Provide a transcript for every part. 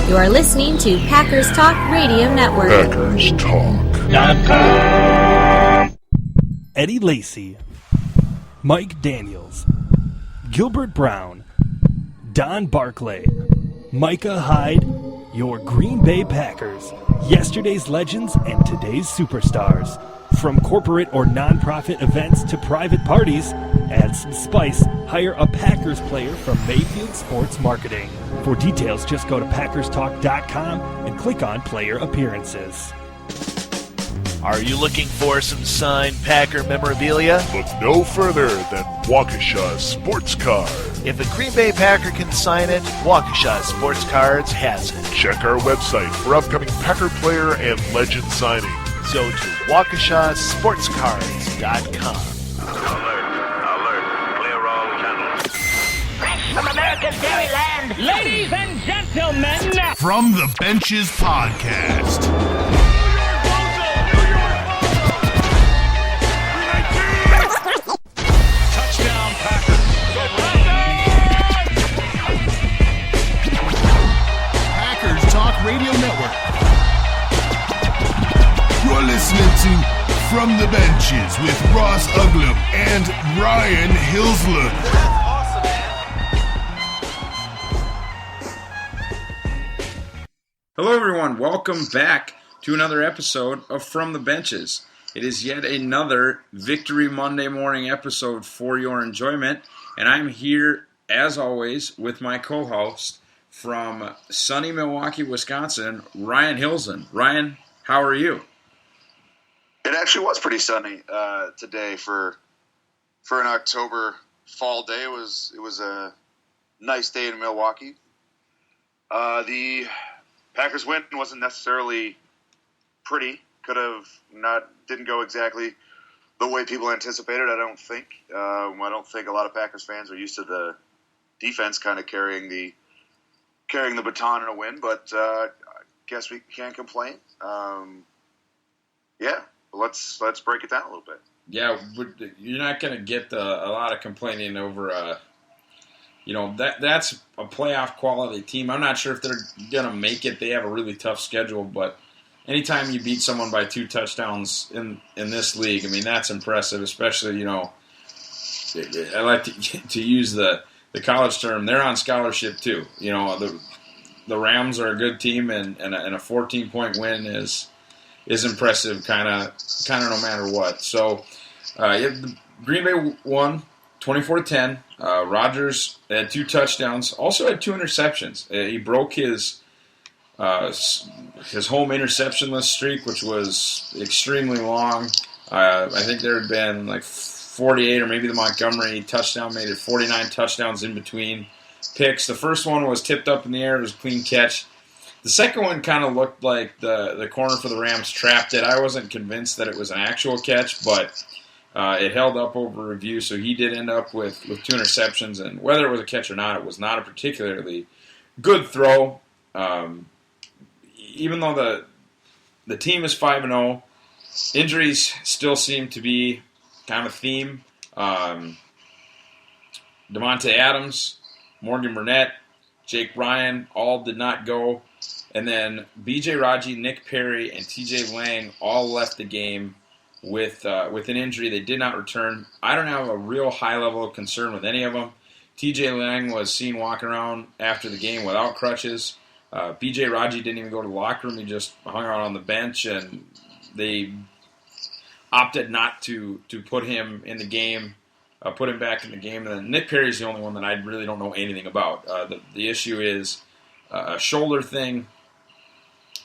You are listening to Packers Talk Radio Network. PackersTalk.com. Eddie Lacy, Mike Daniels, Gilbert Brown, Don Barclay, Micah Hyde, your Green Bay Packers, yesterday's legends and today's superstars. From corporate or nonprofit events to private parties, add some spice, hire a Packers player from Mayfield Sports Marketing. For details, just go to PackersTalk.com and click on Player Appearances. Are you looking for some signed Packer memorabilia? Look no further than Waukesha Sports Card. If a Green Bay Packer can sign it, Waukesha Sports Cards has it. Check our website for upcoming Packer player and legend signings. Go to WaukeshaSportsCards.com. Alert, clear all channels. Fresh from America's Dairyland, ladies and gentlemen, From the Benches Podcast. Touchdown, Packers. Packers Talk Radio Network. You're listening to From the Benches with Ross Uglem and Ryan Hillesland. Hello, everyone. Welcome back to another episode of From the Benches. It is yet another Victory Monday morning episode for your enjoyment, and I'm here, as always, with my co-host from sunny Milwaukee, Wisconsin, Ryan Hillesland. Ryan, how are you? It actually was pretty sunny today for an October fall day. It was a nice day in Milwaukee. The Packers win wasn't necessarily pretty. Didn't go exactly the way people anticipated. I don't think. I don't think a lot of Packers fans are used to the defense kind of carrying the baton in a win. But I guess we can't complain. Yeah. Let's break it down a little bit. Yeah, you're not going to get a lot of complaining over, that's a playoff quality team. I'm not sure if they're going to make it. They have a really tough schedule, but anytime you beat someone by 2 touchdowns in this league, I mean, that's impressive, especially, I like to use the college term. They're on scholarship too. The Rams are a good team, and a 14-point win is impressive, kind of no matter what. So, Green Bay won 24-10. Rodgers had 2 touchdowns, also had 2 interceptions. He broke his home interceptionless streak, which was extremely long. I think there had been like 48, or maybe the Montgomery touchdown made it 49 touchdowns in between picks. The first one was tipped up in the air. It was a clean catch. The second one kind of looked like the corner for the Rams trapped it. I wasn't convinced that it was an actual catch, but it held up over review, so he did end up with 2 interceptions. And whether it was a catch or not, it was not a particularly good throw. Even though the team is 5-0, injuries still seem to be kind of a theme. Devontae Adams, Morgan Burnett, Jake Ryan all did not go. And then B.J. Raji, Nick Perry, and T.J. Lang all left the game with an injury. They did not return. I don't have a real high level of concern with any of them. T.J. Lang was seen walking around after the game without crutches. B.J. Raji didn't even go to the locker room. He just hung out on the bench, and they opted not to put him in the game, put him back in the game. And then Nick Perry's the only one that I really don't know anything about. The issue is a shoulder thing,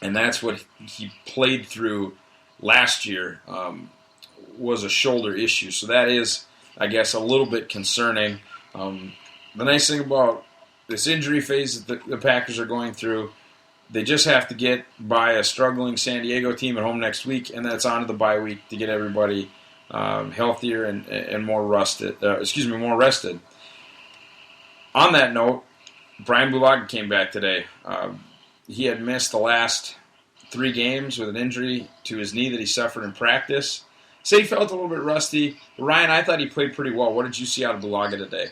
and that's what he played through last year, was a shoulder issue. So that is, I guess, a little bit concerning. The nice thing about this injury phase that the Packers are going through, they just have to get by a struggling San Diego team at home next week, and then it's on to the bye week to get everybody healthier and more rested. More rested. On that note, Brian Bulaga came back today. He had missed the last 3 games with an injury to his knee that he suffered in practice. Said he felt a little bit rusty. Ryan, I thought he played pretty well. What did you see out of Bulaga today?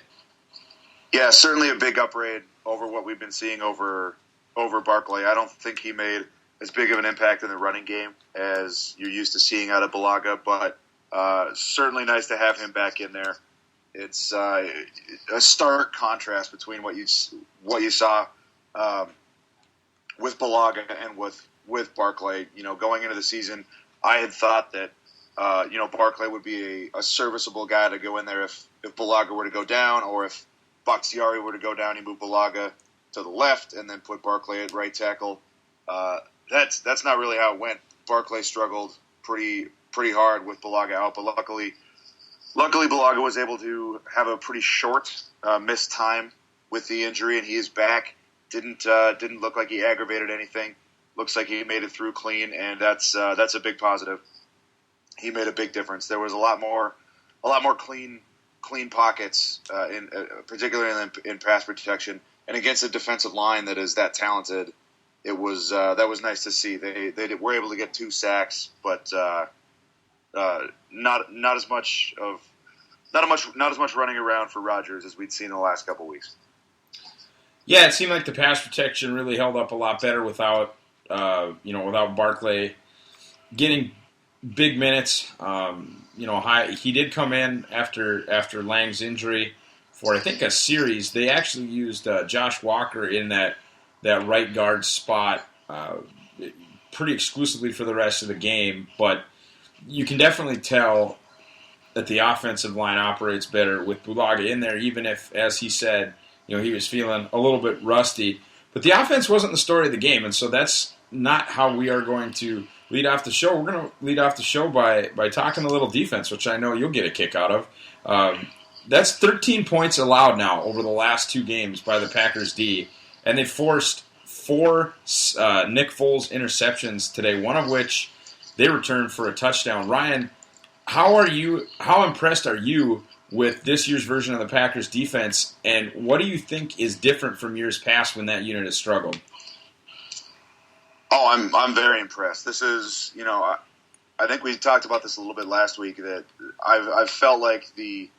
Yeah, certainly a big upgrade over what we've been seeing over over Barkley. I don't think he made as big of an impact in the running game as you're used to seeing out of Bulaga, but certainly nice to have him back in there. It's a stark contrast between what you saw with Bulaga and with Barkley. Going into the season, I had thought that Barkley would be a serviceable guy to go in there if Bulaga were to go down, or if Bakhtiari were to go down, you move Bulaga to the left and then put Barkley at right tackle. That's not really how it went. Barkley struggled pretty hard with Bulaga out, but luckily Bulaga was able to have a pretty short missed time with the injury, and he is back. Didn't look like he aggravated anything. Looks like he made it through clean, and that's a big positive. He made a big difference. There was a lot more clean pockets, particularly in pass protection, and against a defensive line that is that talented. It was that was nice to see. They were able to get 2 sacks, but not as much running around for Rodgers as we'd seen in the last couple of weeks. Yeah, it seemed like the pass protection really held up a lot better without Barkley getting big minutes. He did come in after Lang's injury for, I think, a series. They actually used Josh Walker in that right guard spot pretty exclusively for the rest of the game, but you can definitely tell that the offensive line operates better with Bulaga in there, even if, as he said, he was feeling a little bit rusty. But the offense wasn't the story of the game, and so that's not how we are going to lead off the show. We're going to lead off the show by talking a little defense, which I know you'll get a kick out of. That's 13 points allowed now over the last 2 games by the Packers D, and they forced 4 Nick Foles interceptions today, one of which they returned for a touchdown. Ryan, how impressed are you with this year's version of the Packers defense, and what do you think is different from years past when that unit has struggled? Oh, I'm very impressed. This is, I think we talked about this a little bit last week, that I've felt like the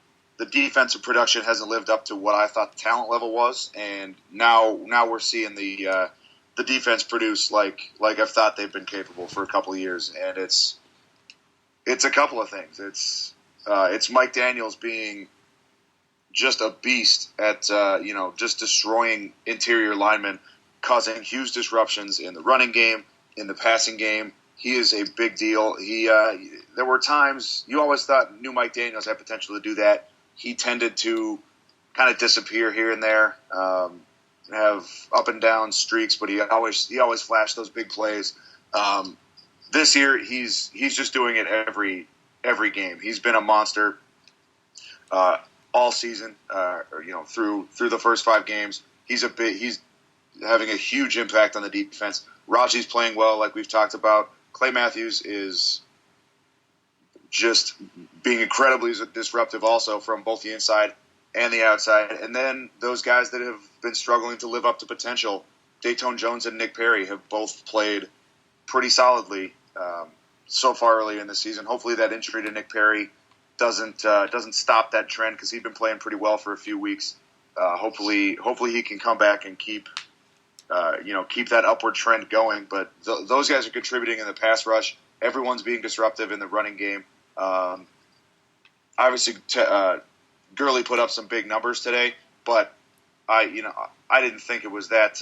defensive production hasn't lived up to what I thought the talent level was, and now we're seeing the defense produce like I've thought they've been capable for a couple of years, and it's a couple of things. It's Mike Daniels being just a beast at just destroying interior linemen, causing huge disruptions in the running game, in the passing game. He is a big deal. There were times you always thought knew Mike Daniels had potential to do that. He tended to kind of disappear here and there, have up and down streaks, but he always flashed those big plays. This year, he's just doing it every game. He's been a monster all season, through the first 5 games. He's having a huge impact on the defense. Raji's playing well, like we've talked about. Clay Matthews is just being incredibly disruptive also from both the inside and the outside. And then those guys that have been struggling to live up to potential, Dayton Jones and Nick Perry, have both played pretty solidly so far early in the season. Hopefully that injury to Nick Perry doesn't stop that trend, because he's been playing pretty well for a few weeks. Hopefully he can come back and keep that upward trend going. But those guys are contributing in the pass rush. Everyone's being disruptive in the running game. Obviously, Gurley put up some big numbers today, but I didn't think it was that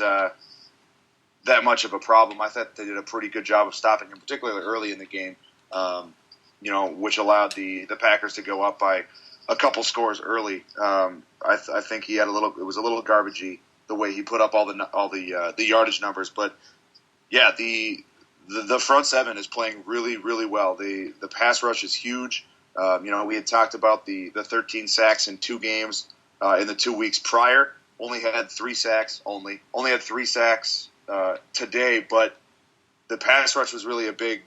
much of a problem. I thought they did a pretty good job of stopping him, particularly early in the game, which allowed the Packers to go up by a couple scores early. I think he had it was a little garbagey the way he put up all the yardage numbers, but yeah, the front 7 is playing really, really well. The pass rush is huge. We had talked about the 13 sacks in 2 games in the 2 weeks prior. Only had 3 sacks. Only had 3 sacks today, but the pass rush was really a big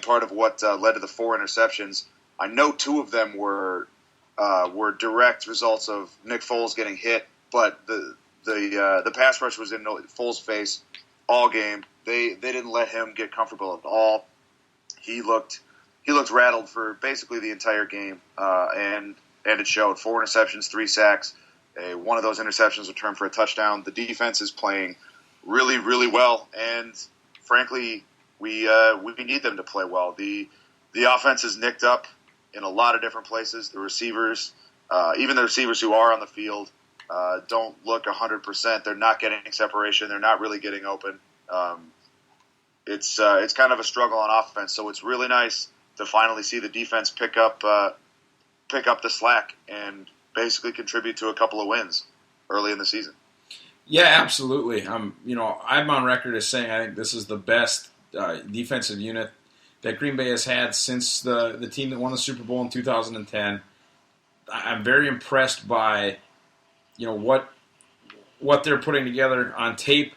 part of what led to the 4 interceptions. I know 2 of them were direct results of Nick Foles getting hit, but the pass rush was in Foles' face all game. They didn't let him get comfortable at all. He looked rattled for basically the entire game, and it showed. 4 interceptions, 3 sacks. One of those interceptions returned for a touchdown. The defense is playing really, really well. And frankly, we need them to play well. The offense is nicked up in a lot of different places. The receivers, even the receivers who are on the field, don't look 100%. They're not getting separation. They're not really getting open. It's kind of a struggle on offense. So it's really nice to finally see the defense pick up the slack and basically contribute to a couple of wins early in the season. Yeah, absolutely. I'm on record as saying I think this is the best defensive unit that Green Bay has had since the team that won the Super Bowl in 2010. I'm very impressed by what they're putting together on tape.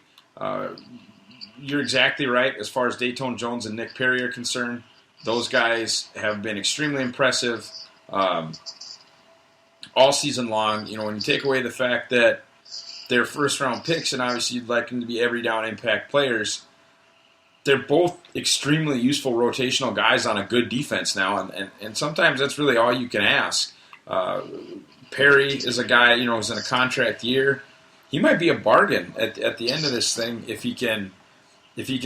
You're exactly right as far as Dayton Jones and Nick Perry are concerned. Those guys have been extremely impressive all season long. When you take away the fact that they're first-round picks, and obviously you'd like them to be every-down impact players, they're both extremely useful rotational guys on a good defense now, and sometimes that's really all you can ask. Perry is a guy, who's in a contract year. He might be a bargain at the end of this thing if he can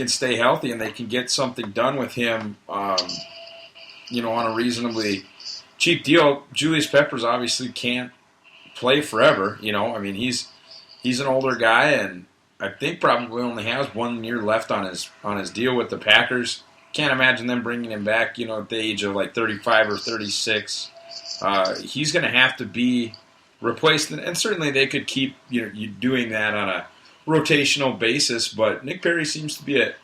stay healthy and they can get something done with him, on a reasonably cheap deal. Julius Peppers obviously can't play forever. He's an older guy, and I think probably only has 1 year left on his deal with the Packers. Can't imagine them bringing him back, at the age of like 35 or 36. He's going to have to be replaced, and certainly they could keep you doing that on a rotational basis. But Nick Perry seems to be a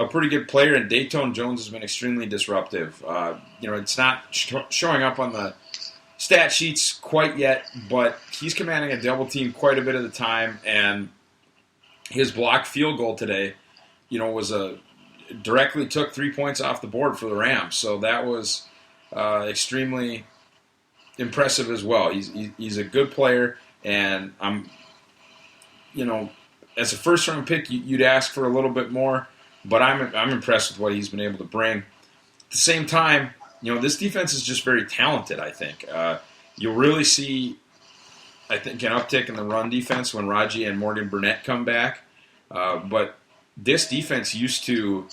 pretty good player, and Dayton Jones has been extremely disruptive. It's not showing up on the stat sheets quite yet, but he's commanding a double team quite a bit of the time, and his blocked field goal today, was directly took 3 points off the board for the Rams. So that was extremely impressive as well. He's a good player, and I'm, as a first round pick, you'd ask for a little bit more, but I'm impressed with what he's been able to bring. At the same time, this defense is just very talented. I think you'll really see, I think, an uptick in the run defense when Raji and Morgan Burnett come back. But this defense used to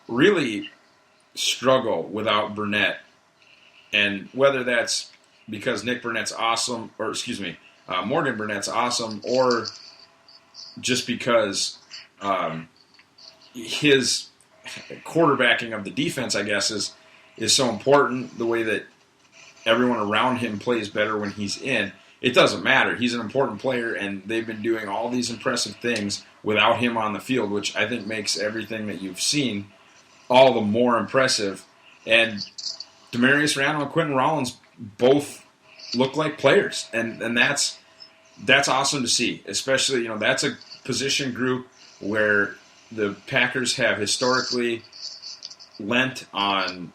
really struggle without Burnett. And whether that's because Morgan Burnett's awesome, or just because his quarterbacking of the defense, I guess, is so important, the way that everyone around him plays better when he's in. It doesn't matter. He's an important player, and they've been doing all these impressive things without him on the field, which I think makes everything that you've seen all the more impressive. And Demarius Randall and Quentin Rollins both look like players, and that's awesome to see. Especially, that's a position group where the Packers have historically lent on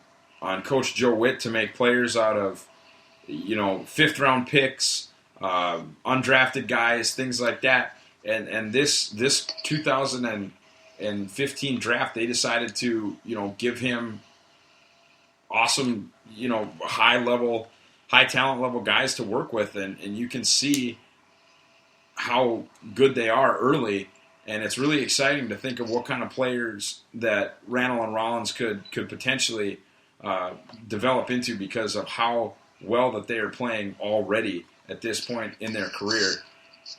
Coach Joe Witt to make players out of, fifth-round picks, undrafted guys, things like that. And this 2015 draft, they decided to, give him awesome, high talent level guys to work with, and you can see how good they are early, and it's really exciting to think of what kind of players that Randall and Rollins could potentially develop into because of how well that they are playing already at this point in their career.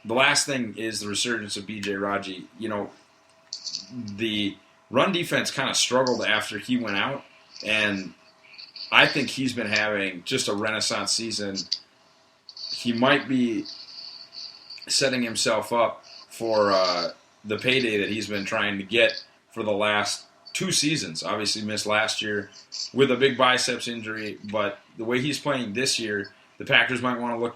The last thing is the resurgence of B.J. Raji. The run defense kind of struggled after he went out, and I think he's been having just a renaissance season. He might be setting himself up for the payday that he's been trying to get for the last 2 seasons. Obviously missed last year with a big biceps injury, but the way he's playing this year, the Packers might want to look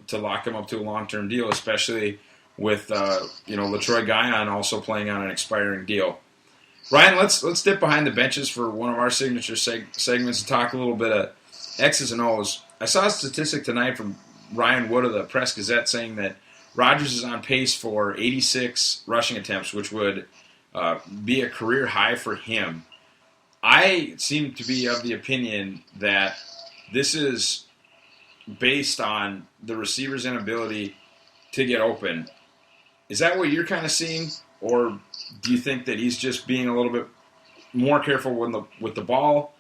to lock him up to a long-term deal, especially with LaTroy Guion also playing on an expiring deal. Ryan, let's dip behind the benches for one of our signature segments and talk a little bit of X's and O's. I saw a statistic tonight from Ryan Wood of the Press-Gazette saying that Rodgers is on pace for 86 rushing attempts, which would be a career high for him. I seem to be of the opinion that this is based on the receiver's inability to get open. Is that what you're kind of seeing? or do you think that he's just being a little bit more careful with the ball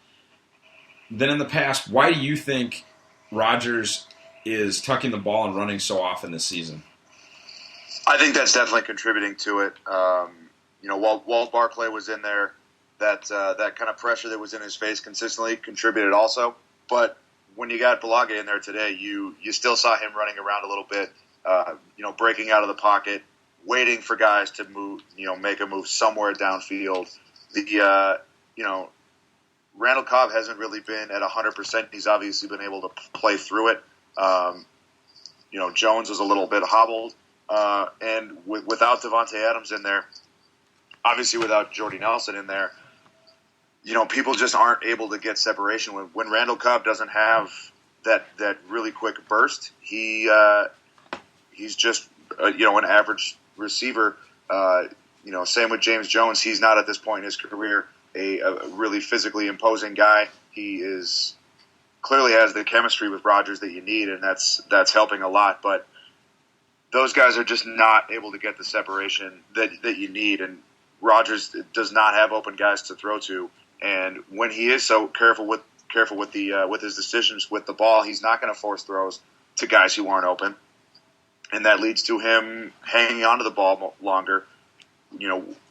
than in the past? Why do you think Rodgers is tucking the ball and running so often this season? I think that's definitely contributing to it. While Walt Barclay was in there, that kind of pressure that was in his face consistently contributed also. But when you got Balaga in there today, you still saw him running around a little bit, breaking out of the pocket, waiting for guys to move, make a move somewhere downfield. Randall Cobb hasn't really been at 100%. He's obviously been able to play through it. Jones was a little bit hobbled. And without Devontae Adams in there, obviously without Jordy Nelson in there, people just aren't able to get separation. When Randall Cobb doesn't have that really quick burst, he's just an average receiver. Same with James Jones. He's not at this point in his career a really physically imposing guy. He clearly has the chemistry with Rodgers that you need, and that's helping a lot. But those guys are just not able to get the separation that you need, and Rodgers does not have open guys to throw to. And when he is so careful with his decisions with the ball, he's not going to force throws to guys who aren't open, and that leads to him hanging onto the ball longer,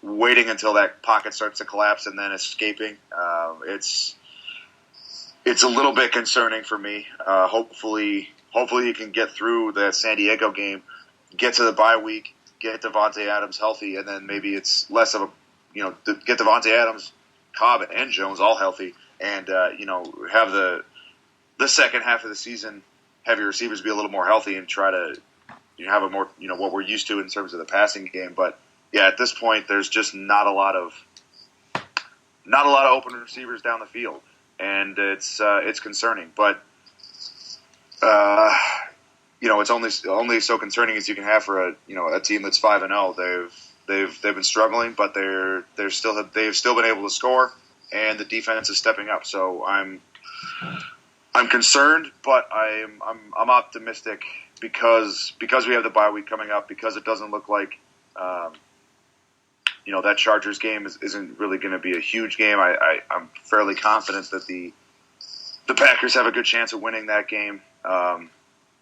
waiting until that pocket starts to collapse and then escaping. It's a little bit concerning for me. Hopefully he can get through the San Diego game, get to the bye week, get Devontae Adams healthy, and then maybe it's less of get Devontae Adams, Cobb, and Jones all healthy, and have the second half of the season, have your receivers be a little more healthy and try to have a more what we're used to in terms of the passing game. But yeah, at this point, there's just not a lot of open receivers down the field, and it's concerning. But it's only so concerning as you can have for a team that's 5-0. They've been struggling, but they've still been able to score, and the defense is stepping up. So I'm concerned, but I'm optimistic because we have the bye week coming up, because it doesn't look like that Chargers game isn't really going to be a huge game. I'm fairly confident that the Packers have a good chance of winning that game. And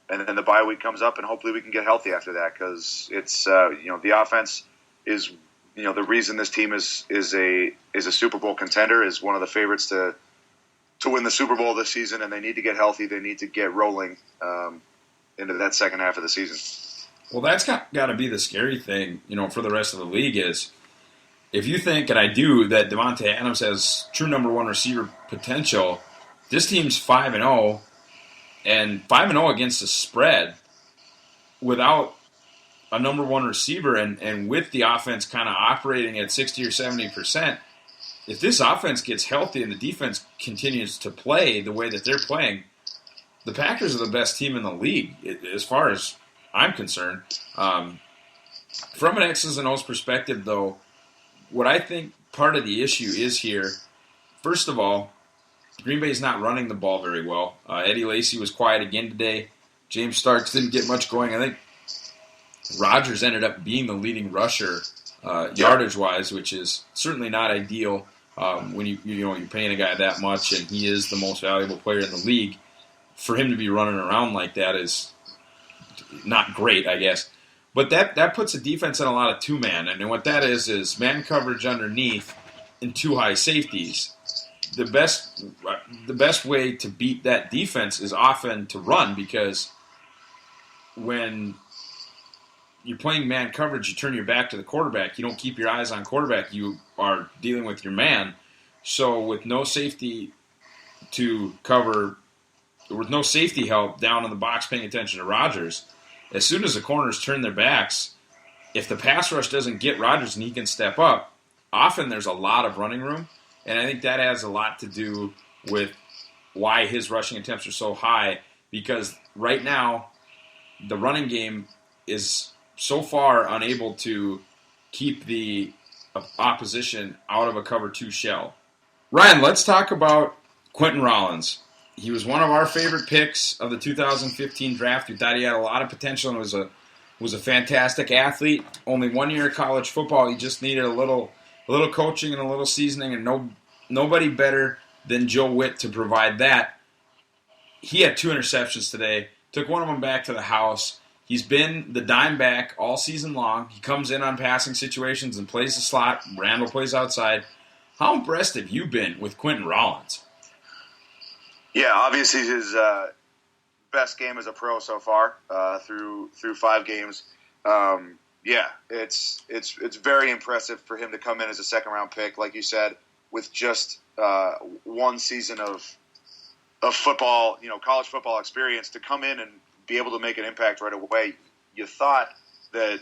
then the bye week comes up, and hopefully we can get healthy after that, because it's the offense is the reason this team is a Super Bowl contender, is one of the favorites to win the Super Bowl this season, and they need to get healthy. They need to get rolling into that second half of the season. Well, that's got to be the scary thing, for the rest of the league is, if you think, and I do, that Devontae Adams has true number one receiver potential, this team's 5-0, and 5-0 against the spread without a number one receiver, and with the offense kind of operating at 60 or 70%, if this offense gets healthy and the defense continues to play the way that they're playing, the Packers are the best team in the league, as far as I'm concerned. From an X's and O's perspective, though, what I think part of the issue is here, first of all, Green Bay's not running the ball very well. Eddie Lacy was quiet again today. James Starks didn't get much going. I think Rodgers ended up being the leading rusher yardage-wise, which is certainly not ideal when you're paying a guy that much, and he is the most valuable player in the league. For him to be running around like that is not great, I guess. But that puts a defense in a lot of two-man, and what that is man coverage underneath and two high safeties. The best way to beat that defense is often to run, because when you're playing man coverage, you turn your back to the quarterback. You don't keep your eyes on quarterback. You are dealing with your man. So with no safety to cover, with no safety help down in the box paying attention to Rodgers, as soon as the corners turn their backs, if the pass rush doesn't get Rodgers and he can step up, often there's a lot of running room. And I think that has a lot to do with why his rushing attempts are so high, because right now the running game is so far unable to keep the opposition out of a cover two shell. Ryan, let's talk about Quentin Rollins. He was one of our favorite picks of the 2015 draft. We thought he had a lot of potential and was a was a fantastic athlete. Only 1 year of college football. He just needed a little coaching and a little seasoning, and nobody better than Joe Witt to provide that. He had 2 interceptions today. Took one of them back to the house. He's been the dime back all season long. He comes in on passing situations and plays the slot. Randall plays outside. How impressed have you been with Quentin Rollins? Yeah, obviously his best game as a pro so far through 5 games. It's very impressive for him to come in as a second-round pick, like you said, with just 1 season of football, college football experience, to come in and be able to make an impact right away. You thought that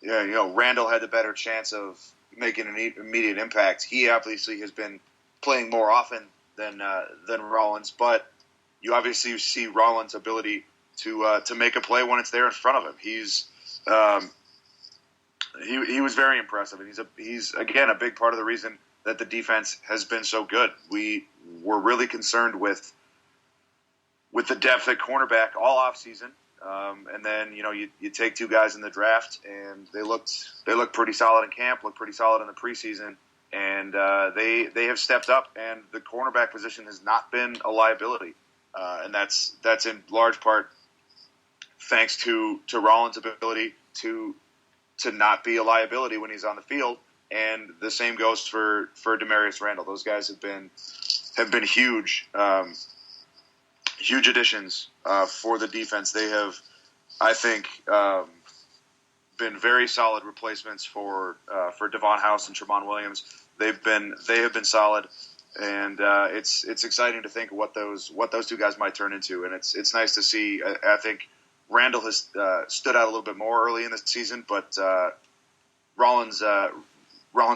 Randall had the better chance of making an immediate impact. He obviously has been playing more often than Rollins, but you obviously see Rollins' ability to make a play when it's there in front of him. He was very impressive, and he's again a big part of the reason that the defense has been so good. We were really concerned with the depth at cornerback all offseason. And then, you take 2 guys in the draft, and they looked pretty solid in camp, looked pretty solid in the preseason, and they have stepped up, and the cornerback position has not been a liability. And that's in large part thanks to Rollins' ability to not be a liability when he's on the field. And the same goes for Demarius Randall. Those guys have been huge, huge additions for the defense. They have, I think, been very solid replacements for Devon House and Tremont Williams. They have been solid, and it's exciting to think what those 2 guys might turn into. And it's nice to see. I think Randall has stood out a little bit more early in the season, but Rollins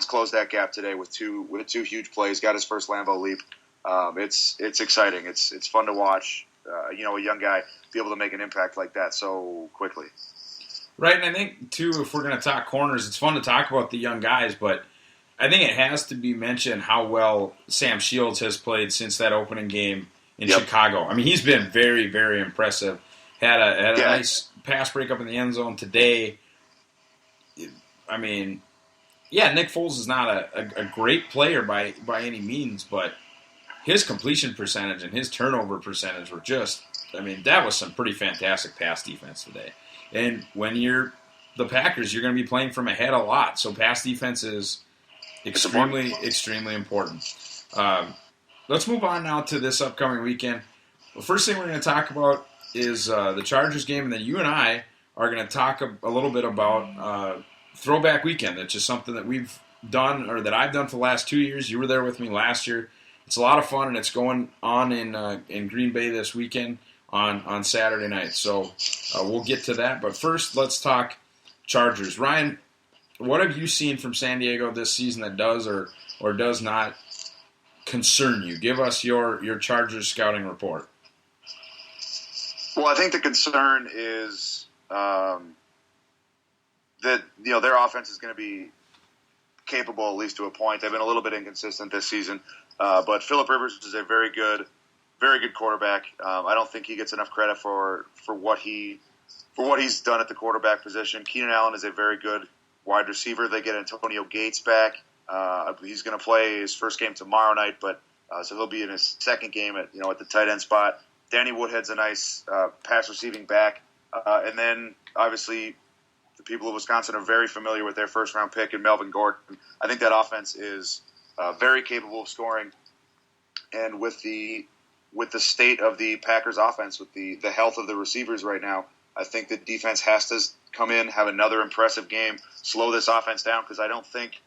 closed that gap today with two huge plays. Got his first Lambeau leap. It's exciting. It's fun to watch. A young guy be able to make an impact like that so quickly. Right, and I think too, if we're going to talk corners, it's fun to talk about the young guys, but I think it has to be mentioned how well Sam Shields has played since that opening game in Chicago. I mean, he's been very, very impressive. Had a nice pass breakup in the end zone today. I mean, Nick Foles is not a great player by any means, but his completion percentage and his turnover percentage were just, that was some pretty fantastic pass defense today. And when you're the Packers, you're going to be playing from ahead a lot, so pass defense is extremely, extremely important. Let's move on now to this upcoming weekend. The first thing we're going to talk about is the Chargers game, and then you and I are going to talk a little bit about Throwback Weekend. That's just something that we've done, or that I've done for the last 2 years. You were there with me last year. It's a lot of fun, and it's going on in Green Bay this weekend on Saturday night. So we'll get to that. But first, let's talk Chargers. Ryan, what have you seen from San Diego this season that does or does not concern you? Give us your Chargers scouting report. Well, I think the concern is that their offense is going to be capable, at least to a point. They've been a little bit inconsistent this season, but Phillip Rivers is a very good quarterback. I don't think he gets enough credit for what he's done at the quarterback position. Keenan Allen is a very good wide receiver. They get Antonio Gates back. He's going to play his first game tomorrow night, but so he'll be in his second game at the tight end spot. Danny Woodhead's a nice pass receiving back, and then obviously the people of Wisconsin are very familiar with their first round pick in Melvin Gordon. I think that offense is very capable of scoring, and with the state of the Packers offense, with the health of the receivers right now, I think the defense has to come in, have another impressive game, slow this offense down, because I don't think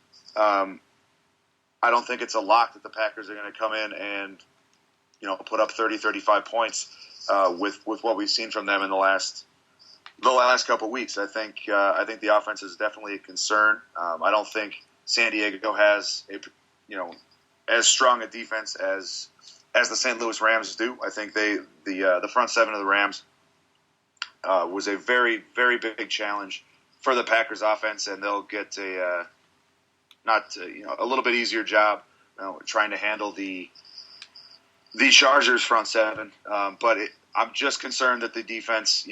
it's a lock that the Packers are going to come in and put up 30, 35 points with what we've seen from them in the last couple of weeks. I think the offense is definitely a concern. I don't think San Diego has as strong a defense as the St. Louis Rams do. I think the front seven of the Rams was a very, very big challenge for the Packers offense, and they'll get a little bit easier job trying to handle the the Chargers front seven, but I'm just concerned that the defense,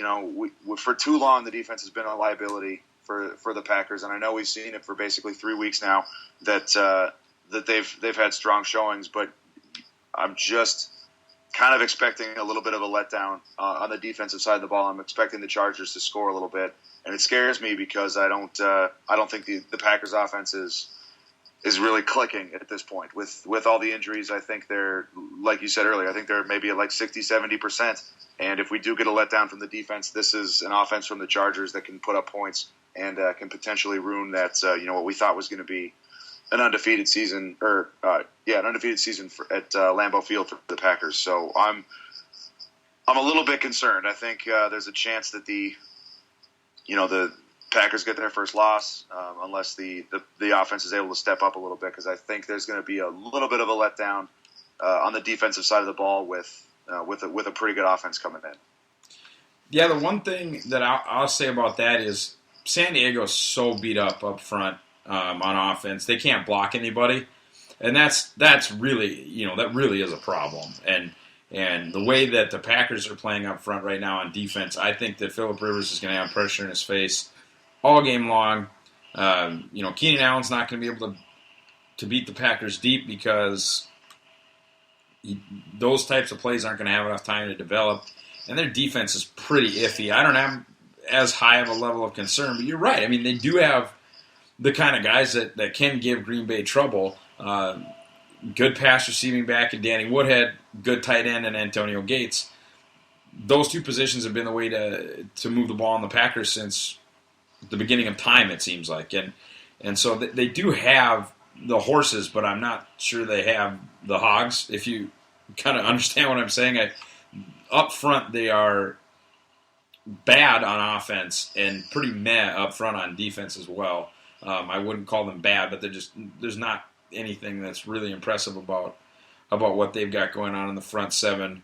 for too long the defense has been a liability for the Packers, and I know we've seen it for basically 3 weeks now that they've had strong showings, but I'm just kind of expecting a little bit of a letdown on the defensive side of the ball. I'm expecting the Chargers to score a little bit, and it scares me because I don't think the Packers offense is really clicking at this point. With all the injuries, I think they're, like you said earlier, I think they're maybe at like 60-70%. And if we do get a letdown from the defense, this is an offense from the Chargers that can put up points and can potentially ruin that, what we thought was going to be an undefeated season, at Lambeau Field for the Packers. So I'm a little bit concerned. I think there's a chance that the Packers get their first loss unless the offense is able to step up a little bit, because I think there's going to be a little bit of a letdown on the defensive side of the ball with a pretty good offense coming in. Yeah, the one thing that I'll say about that is San Diego's so beat up front on offense. They can't block anybody, and that's really, that really is a problem. And the way that the Packers are playing up front right now on defense, I think that Phillip Rivers is going to have pressure in his face all game long. Keenan Allen's not going to be able to beat the Packers deep because those types of plays aren't going to have enough time to develop. And their defense is pretty iffy. I don't have as high of a level of concern, but you're right. I mean, they do have the kind of guys that can give Green Bay trouble. Good pass receiving back in Danny Woodhead, good tight end in Antonio Gates. Those two positions have been the way to move the ball on the Packers since the beginning of time, it seems like. And so they do have the horses, but I'm not sure they have the hogs, if you kind of understand what I'm saying. Up front, they are bad on offense and pretty meh up front on defense as well. I wouldn't call them bad, but there's not anything that's really impressive about what they've got going on in the front seven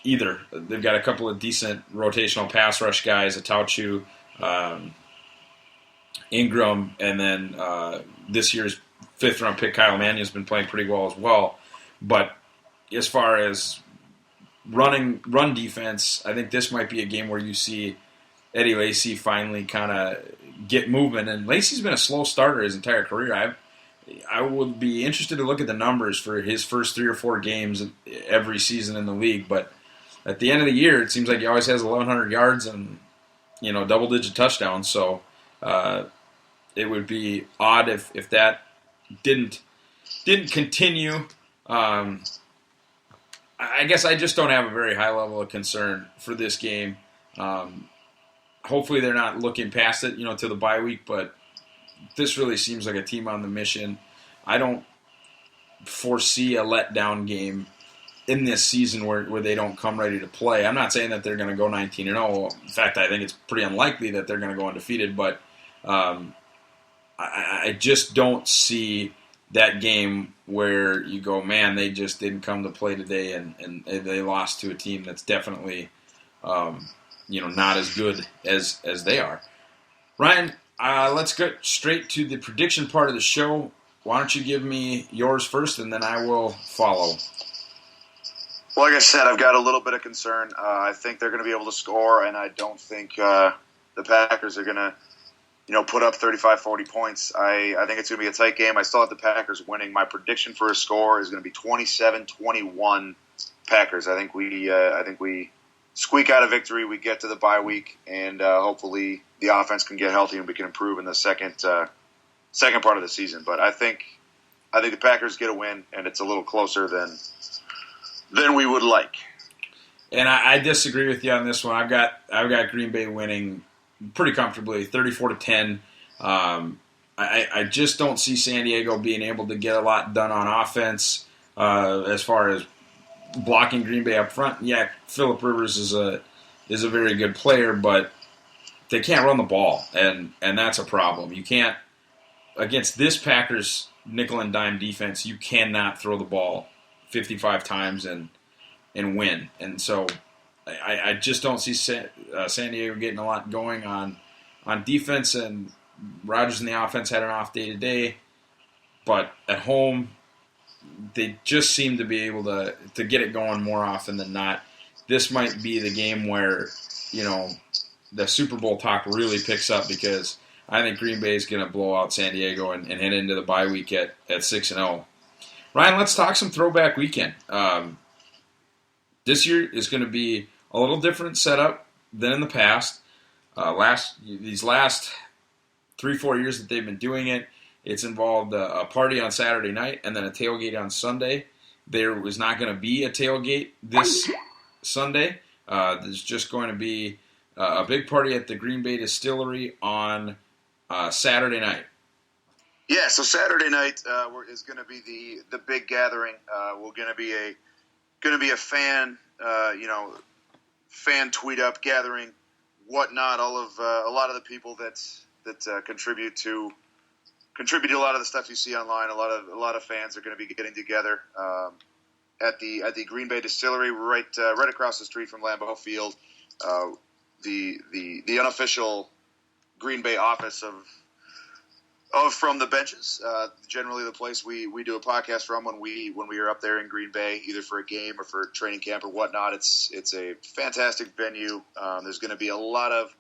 either. They've got a couple of decent rotational pass rush guys, Atauchu, Ingram, and then this year's fifth-round pick Kyle Mannion has been playing pretty well as well. But as far as run defense, I think this might be a game where you see Eddie Lacy finally kind of get movement. And Lacy's been a slow starter his entire career. I would be interested to look at the numbers for his first 3 or 4 games every season in the league. But at the end of the year, it seems like he always has 1,100 yards and double-digit touchdowns. So it would be odd if that didn't continue. I guess I just don't have a very high level of concern for this game. Hopefully they're not looking past it, to the bye week, but this really seems like a team on the mission. I don't foresee a letdown game in this season where they don't come ready to play. I'm not saying that they're going to go 19-0. In fact, I think it's pretty unlikely that they're going to go undefeated, but I just don't see that game where you go, man, they just didn't come to play today and they lost to a team that's definitely not as good as they are. Ryan, let's get straight to the prediction part of the show. Why don't you give me yours first, and then I will follow. Well, like I said, I've got a little bit of concern. I think they're going to be able to score, and I don't think the Packers are going to put up 35, 40 points. I think it's going to be a tight game. I still have the Packers winning. My prediction for a score is going to be 27-21 Packers. I think we squeak out a victory. We get to the bye week, and hopefully the offense can get healthy and we can improve in the second part of the season. But I think the Packers get a win, and it's a little closer than we would like. And I disagree with you on this one. I've got Green Bay winning pretty comfortably, 34-10. I just don't see San Diego being able to get a lot done on offense as far as blocking Green Bay up front. Yeah, Phillip Rivers is a very good player, but they can't run the ball, and that's a problem. You can't, against this Packers nickel and dime defense, you cannot throw the ball 55 times and win. And so I just don't see San Diego getting a lot going on defense, and Rodgers in the offense had an off day today. But at home, they just seem to be able to get it going more often than not. This might be the game where, the Super Bowl talk really picks up, because I think Green Bay is going to blow out San Diego and head into the bye week at 6-0. Ryan, let's talk some Throwback Weekend. This year is going to be a little different setup than in the past. These last 3-4 years that they've been doing it, it's involved a party on Saturday night and then a tailgate on Sunday. There was not going to be a tailgate this Sunday. There's just going to be a big party at the Green Bay Distillery on Saturday night. Yeah, so Saturday night is going to be the big gathering. We're going to be a fan fan tweet up gathering, whatnot. A lot of the people that contribute to a lot of the stuff you see online. A lot of fans are going to be getting together at the Green Bay Distillery, right across the street from Lambeau Field. The unofficial Green Bay office of From the Benches, generally the place we do a podcast from when we are up there in Green Bay, either for a game or for training camp or whatnot. It's a fantastic venue. There's going to be a lot of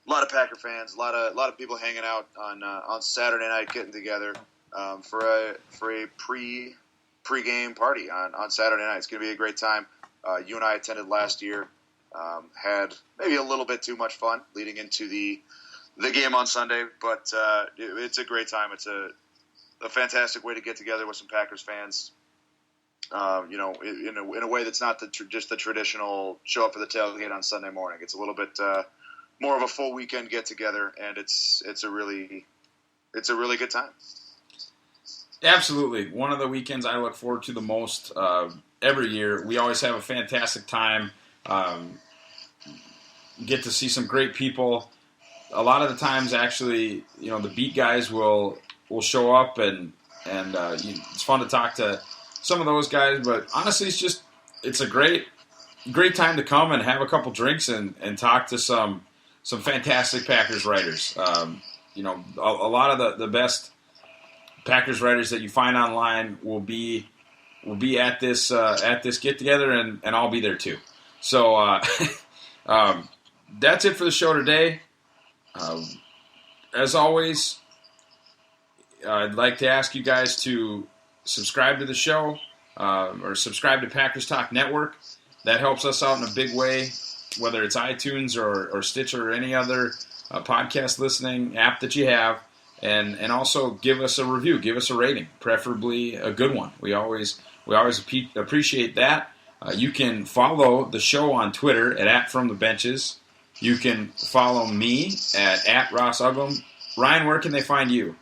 Packer fans, a lot of people hanging out on Saturday night, getting together for a pre-game party on Saturday night. It's going to be a great time. You and I attended last year. Had maybe a little bit too much fun leading into the game on Sunday, but it's a great time. It's a fantastic way to get together with some Packers fans. In a way that's not just the traditional show up for the tailgate on Sunday morning. It's a little bit more of a full weekend get together, and it's a really good time. Absolutely, one of the weekends I look forward to the most every year. We always have a fantastic time. Get to see some great people. A lot of the times, actually, the beat guys will show up, and it's fun to talk to some of those guys. But honestly, it's a great time to come and have a couple drinks and talk to some fantastic Packers writers. A lot of the best Packers writers that you find online will be at this get together, and I'll be there too. So that's it for the show today. As always, I'd like to ask you guys to subscribe to the show or subscribe to Packers Talk Network. That helps us out in a big way, whether it's iTunes or Stitcher or any other podcast listening app that you have. And also give us a review, give us a rating, preferably a good one. We always appreciate that. You can follow the show on Twitter at @FromTheBenches. You can follow me at Ross Uglem. Ryan, where can they find you?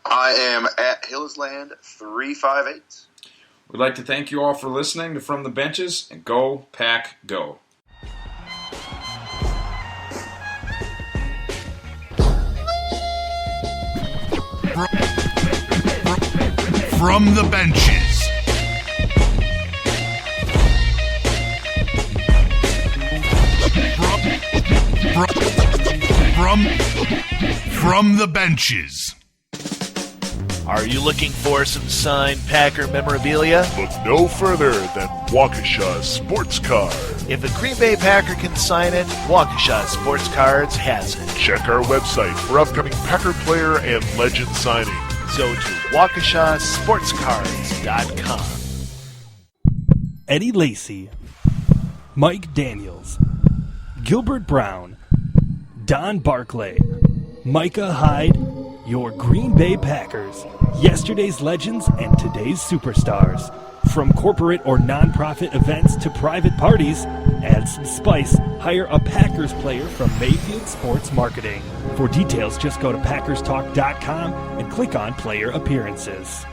I am at Hillesland 358. We'd like to thank you all for listening to From the Benches, and go Pack Go. From the Benches. From the Benches. Are you looking for some signed Packer memorabilia? Look no further than Waukesha Sports Card. If a Green Bay Packer can sign it, Waukesha Sports Cards has it. Check our website for upcoming Packer player and legend signings. Go to WaukeshaSportsCards.com. Eddie Lacy, Mike Daniels, Gilbert Brown, Don Barclay, Micah Hyde, your Green Bay Packers, yesterday's legends and today's superstars. From corporate or nonprofit events to private parties, add some spice, hire a Packers player from Mayfield Sports Marketing. For details, just go to PackersTalk.com and click on Player Appearances.